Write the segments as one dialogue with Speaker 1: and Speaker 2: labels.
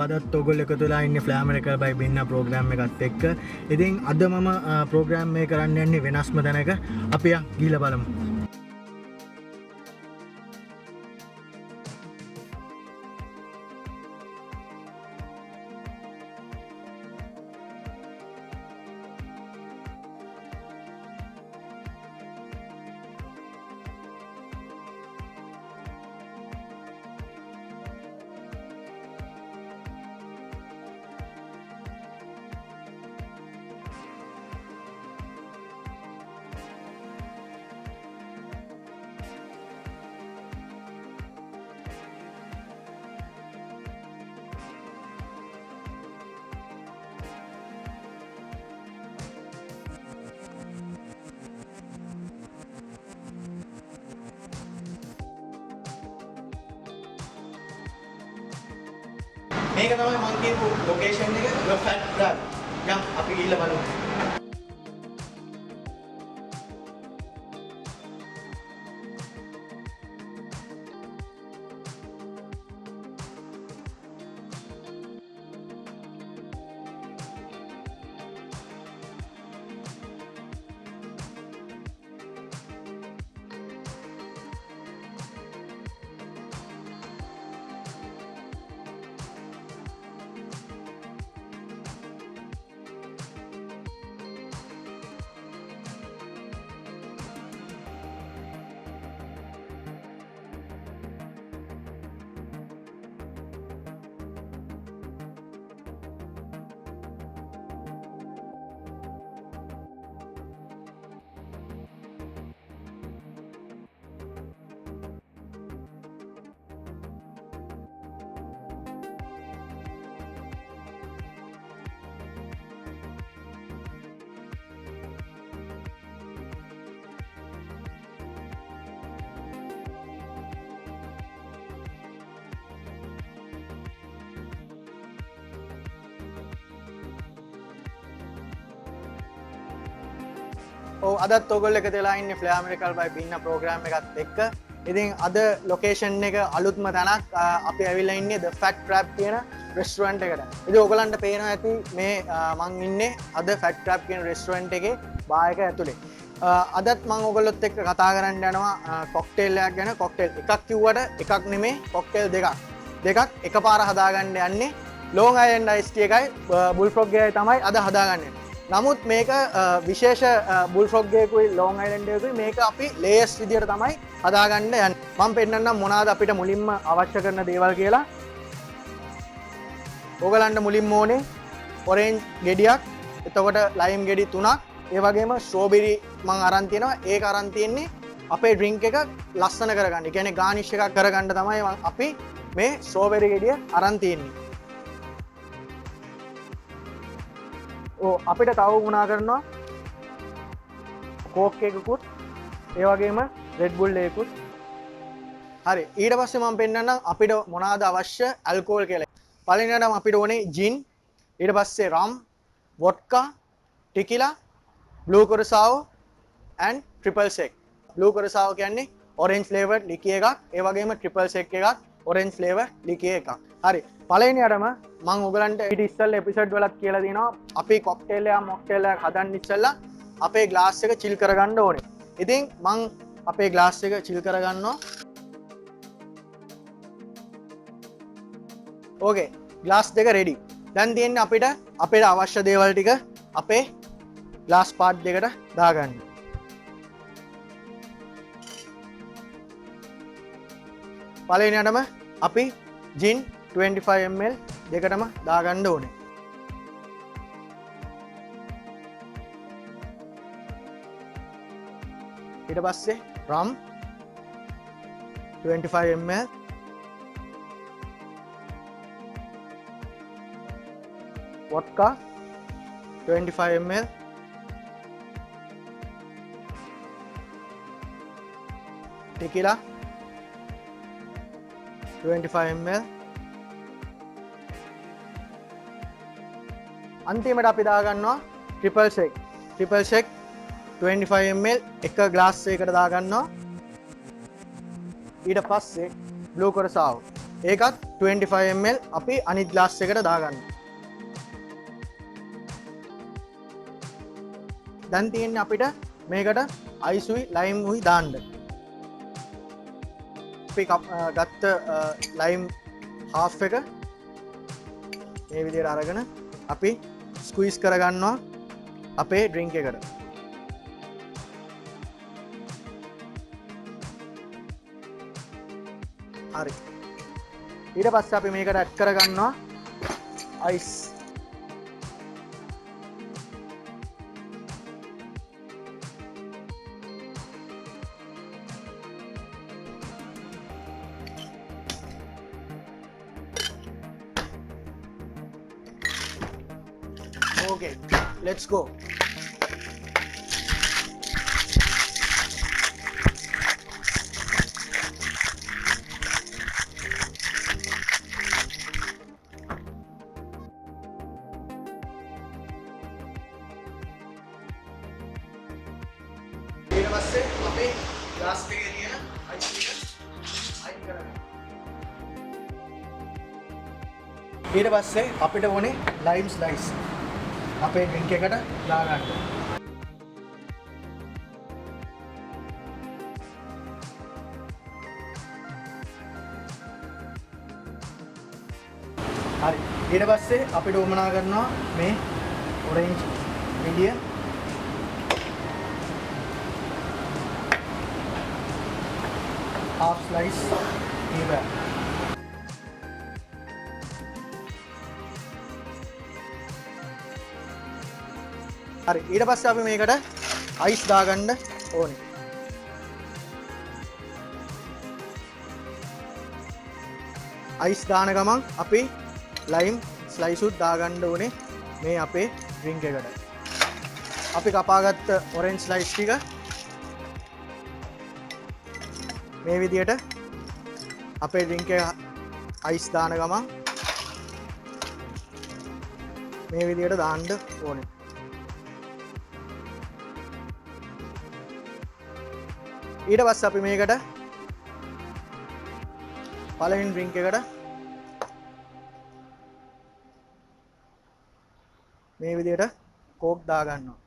Speaker 1: අදත් ඔයගොල්ලෝ එකතු වෙලා ඉන්නේ ෆ්ලෑම් එකල් බයි බින්න ප්‍රෝග්‍රෑම් එකත් එක්ක. ඉතින් අද මම ප්‍රෝග්‍රෑම් මේ කරන්න යන්නේ වෙනස්ම තැනක. අපි ගිහිල්ලා බලමු. මේක තමයි මම කියපු ලොකේෂන් එක The Fat Crab. යම් අපි ගිහිල්ලා බලමු. අදත් ඔයගොල්ලෝ එකතු වෙලා ඉන්නේ ෆ්ලෑම් එකල් බයි බින්න ප්‍රෝග්‍රෑම් එකත් එක්ක. ඉතින් අද ලොකේෂන් එක අලුත්ම තැනක්. අපි ඇවිල්ලා ඉන්නේ The Fat Crab කියන රෙස්ටුරන්ට් එකට. ඉතින් ඔයගලන්ට පේනවා ඇති මේ මං ඉන්නේ අද Fat Crab කියන රෙස්ටුරන්ට් එකේ බාර් එක ඇතුලේ. අදත් මම ඔයගොල්ලොත් එක්ක කතා කරන්න යනවා කොක්ටේල් එකක් ගැන. කොක්ටේල් එකක් කිව්වට එකක් නෙමෙයි, කොක්ටේල් දෙකක් එකපාර හදාගන්න යන්නේ. ලොංග් අයිලන්ඩ් අයිස් ටී එකයි බුල් ෆ්‍රොග් එකයි තමයි අද හදාගන්නේ. නමුත් මේක විශේෂ බුල් ෆ්‍රොග් එකකුයි ලොංග් අයිලන්ඩ් එකකුයි මේක අපි ලේයර්ස් විදියට තමයි හදාගන්න යන්නේ. මම පෙන්නන්නම් මොනවාද අපිට මුලින්ම අවශ්‍ය කරන දේවල් කියලා. ඕගලන්ට මුලින්ම ඕනේ ඔරෙන්ජ් ගෙඩියක්, එතකොට ලයිම් ගෙඩි 3ක්, ඒ වගේම ස්ට්‍රෝබෙරි මම අරන් තියෙනවා. ඒක අරන් තියෙන්නේ අපේ ඩ්‍රින්ක් එක ලස්සන කරගන්න. ඒ කියන්නේ ගානිෂ් එකක් කරගන්න තමයි අපි මේ ස්ට්‍රෝබෙරි ගෙඩිය අරන් තියෙන්නේ. අපිට තව වුණා කරනවා කෝක් එකකුත්, ඒ වගේම රෙඩ් බුල් එකකුත්. හරි, ඊට පස්සේ මම පෙන්නන්නම් අපිට මොනවාද අවශ්‍ය ඇල්කොහොල් කියලා. පළවෙනියටම අපිට ඕනේ ජින්, ඊට පස්සේ රම්, වොඩ්කා, ටිකිලා, බ්ලූ කොරසාවෝ and ට්‍රිපල් සෙක්. බ්ලූ කොරසාවෝ කියන්නේ ඔරෙන්ජ් ෆ්ලේවර්ඩ් ලිකි එකක්, ඒ වගේම ට්‍රිපල් සෙක් එකක් ඔරෙන්ජ් ෆ්ලේවර් ලිකි එකක්. හරි, පළවෙනියටම මම ඔයගලන්ට ඊට ඉස්සෙල්ලා එපිසෝඩ් වලත් කියලා දිනවා අපි කොක්ටේල් එක මොක්ටේල් එකක් හදන්න ඉස්සෙල්ලා අපේ ග්ලාස් එක චිල් කරගන්න ඕනේ. ඉතින් මම අපේ ග්ලාස් එක චිල් කරගන්නවා. ඕකේ, ග්ලාස් දෙක රෙඩි. දැන් තියෙන්නේ අපිට අවශ්‍ය දේවල් ටික අපේ ග්ලාස් පාට් දෙකට දාගන්න. පළවෙනියටම අපි ජින් 25 ml දෙකටම දාගන්න ඕනේ. ඊට පස්සේ රම් 25 ml, වොඩ්කා 25 ml, ටිකිලා 25 ml. අන්තිමට අපි දාගන්නවා ට්‍රිපල් සෙක්. ට්‍රිපල් සෙක් 25 ml එක ග්ලාස් එකකට දාගන්නවා. ඊට පස්සේ බ්ලූ කොරසාවෝ ඒකත් 25 ml අපි අනිත් ග්ලාස් එකට දාගන්න. දැන් තියෙන්නේ අපිට මේකට අයිසුයි ලයිම්ුයි දාන්න. අපි ගත්ත ලයිම් half එක මේ විදිහට අරගෙන අපි ස්ක්වීස් කරගන්නවා අපේ ඩ්‍රින්ක් එකට. හරි. ඊට පස්සේ අපි මේකට ඇඩ් කරගන්නවා අයිස්. Okay, let's go. ඊට පස්සේ අපි ග්ලාස් එකේ තියෙන අයිස් එක අයින් කරගන්න. ඊට පස්සේ අපිට ඕනේ ලයිම් ස්ලයිස් අපේ ඩ්‍රින්ක් එකට දාගන්න. හරි. ඊට පස්සේ අපිට උමනා කරනවා මේ orange video. half slice here. හරි. ඊට පස්සේ අපි මේකට අයිස් දාගන්න ඕනේ. අයිස් දාන ගමන් අපි ලයිම් ස්ලයිස් උත් දාගන්න ඕනේ මේ අපේ ඩ්‍රින්ක් එකට. අපි කපාගත්ත ඔරෙන්ජ් ස්ලයිස් ටික මේ විදියට අපේ ඩ්‍රින්ක් එක අයිස් දාන ගමන් මේ විදියට දාන්න ඕනේ. ඊට පස්සේ අපි මේකට පළවෙනි ඩ්‍රින්ක් එකට මේ විදියට කෝක් දාගන්නවා.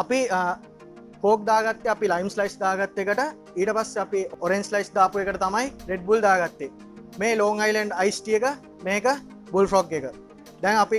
Speaker 1: අපි කෝක් දාගත්තේ අපි ලයිම් ස්ලයිස් දාගත්ත එකට ඊට පස්සේ අපි ඔරෙන්ජ් ස්ලයිස් දාපු එකට තමයි රෙඩ් බුල් දාගත්තේ. මේ ලොං අයිලන්ඩ් අයිස් ටී එක මේක බුල් ෆ්‍රොග් එක. දැන් අපි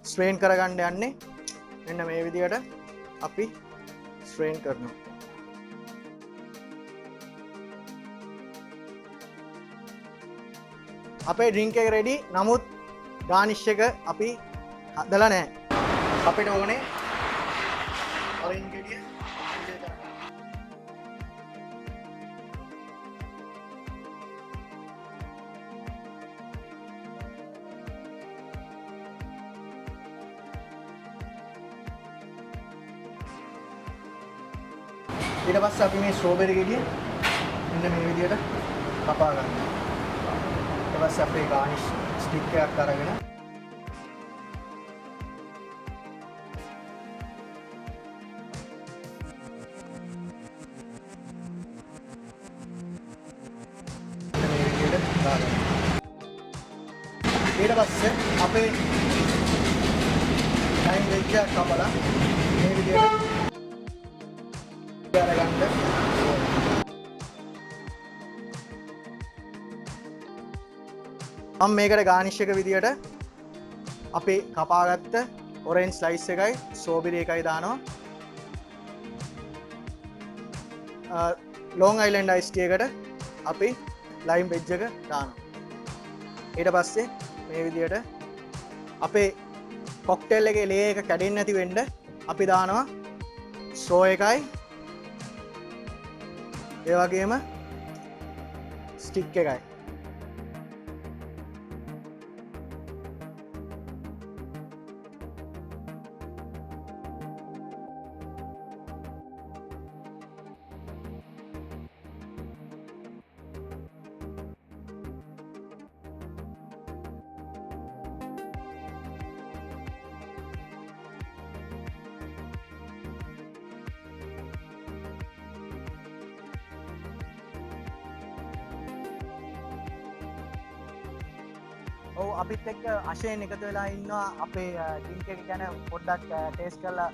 Speaker 1: ස්ට්‍රේන් කරගන්න යන්නේ මෙන්න මේ විදියට අපි ස්ට්‍රේන් කරනවා. අපේ ඩ්‍රින්ක් එක රෙඩි. නමුත් ගානිෂ් එක අපි හදලා නැහැ. අපිට ඕනේ orange ගෙඩිය ඊට පස්සේ අපි මේ ස්ට්‍රෝබෙරි ගෙඩිය මෙන්න මේ විදියට කපා ගන්නවා. ඊට පස්සේ අපේ ගානිෂ් ස්ටික් එකක් අරගෙන ඊට පස්සේ අපේ ලයිම් වෙජ් එක කපලා මේ විදියට අරගන්න. මම මේකට ගානිෂ් එක විදියට අපේ කපාගත්ත ඔරෙන්ජ් ස්ලයිස් එකයි ස්ට්‍රෝබෙරි එකයි දානවා. ලොං අයිලන්ඩ් අයිස් ටී එකට අපි ලයිම් වෙජ් එක දානවා. ඊට පස්සේ මේ විදියට අපේ කොක්ටේල් එකේ ලේ එක කැඩෙන්නේ නැති වෙන්න අපි දානවා ස්ට්‍රෝ එකයි ඒ වගේම ස්ටික් එකයි. ඔව් අපිත් එක්ක අශයෙන් එකතු වෙලා ඉන්නවා අපේ ඩ්‍රින්ක් එක ගැන පොඩ්ඩක් ටේස්ට් කරලා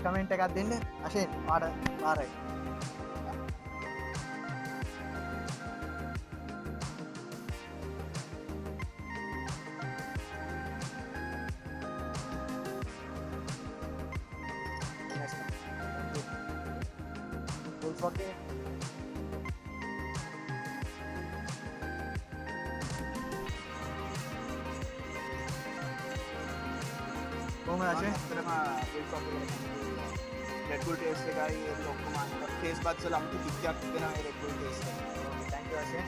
Speaker 1: කමෙන්ට් එකක් දෙන්න. අශයෙන් පාට පාරයි. Okay. කොහොමද අශයෙන්?
Speaker 2: Red Bull taste එකයි ඒක ඔක්කොම taste buds වල අමුතු කික්කයක් දෙනවා ඒ Red Bull taste එක.
Speaker 1: Thank you Ashayen.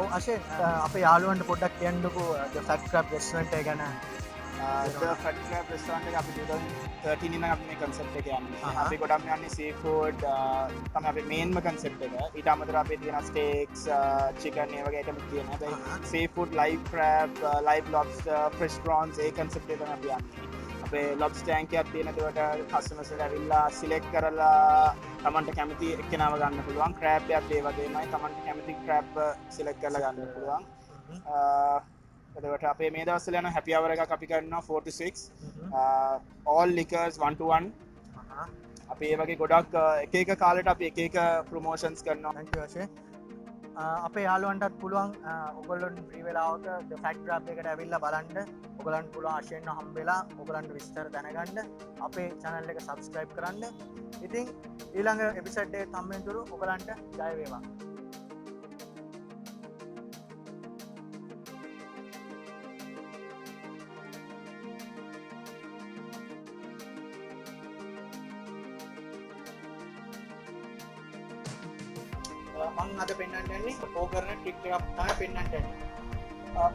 Speaker 1: ඔව් අශයෙන් අපේ යාළුවන්ට පොඩ්ඩක් කියන්නකෝ the Fat Crab restaurant එක ගැන.
Speaker 2: The Fat Crab restaurant එක අපි 2013 ඉඳන් අපි මේ concept එක යන්නේ. අපි ගොඩක් යන්නේ seafood තමයි අපේ main concept එක. ඊට අමතරව අපි තියෙන steaks, chicken ඒ වගේ items තියෙනවා. හැබැයි seafood, live crab, live lobster, fresh prawns ඒ concept එක තමයි අපි යන්නේ. අපේ lobster tank එකක් තියෙන ඒකට customers ලා ඇවිල්ලා select කරලා තමන්ට කැමති එක්කෙනාව ගන්න පුළුවන්. crab එකත් ඒ වගේමයි තමන්ට කැමති crab select කරලා ගන්න පුළුවන්. එතකොට අපේ මේ දවස්වල යන happy hour එකක් අපි කරනවා 4 to 6 all liquors 1 to 1 අපි ඒ වගේ ගොඩක් එක එක කාලෙට අපි එක එක ප්‍රොමෝෂන්ස් කරනවා.
Speaker 1: Thank you Ashayen. අපේ යාළුවන්ටත් පුළුවන් ඔයගොල්ලොන් ෆ්‍රී වෙලාවක the Fat Crab එකට ඇවිල්ලා බලන්න. ඔයගලන්ට පුළුවන් අශයෙන්ව හම්බෙලා ඔයගලන්ට විස්තර දැනගන්න. අපේ channel එක subscribe කරන්න. ඉතින් ඊළඟ එපිසෝඩ් එකේ හම්බෙනතුරු ඔයගලන්ට ජය වේවා. මං අද පෙන්වන්න යන්නේ කෝ කරන ට්‍රික් එකක් තමයි පෙන්වන්න යන්නේ.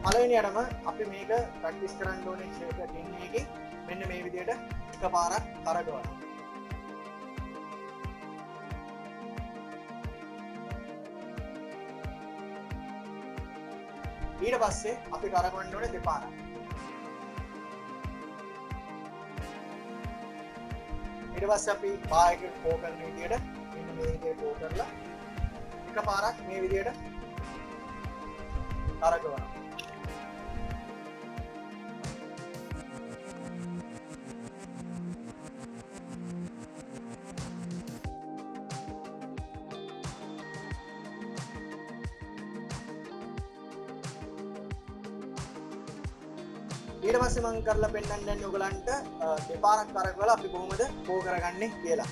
Speaker 1: පළවෙනියටම අපි මේක ප්‍රැක්ටිස් කරන්න ඕනේ ෂේප් එක ටින් එකේ මෙන්න මේ විදිහට එකපාරක් කරකවනවා. ඊට පස්සේ අපි කරකවන්න ඕනේ දෙපාරක්. ඊට පස්සේ අපි බායක කෝ කරන විදිහට මෙන්න මේ විදිහට කෝ කරලා පාරක් මේ විදියට කරකවනවා. ඊට පස්සේ මම කරලා පෙන්නන්න යන්නේ ඔයගලන්ට දෙපාරක් කරකවලා අපි කොහොමද කෝ කරගන්නේ කියලා.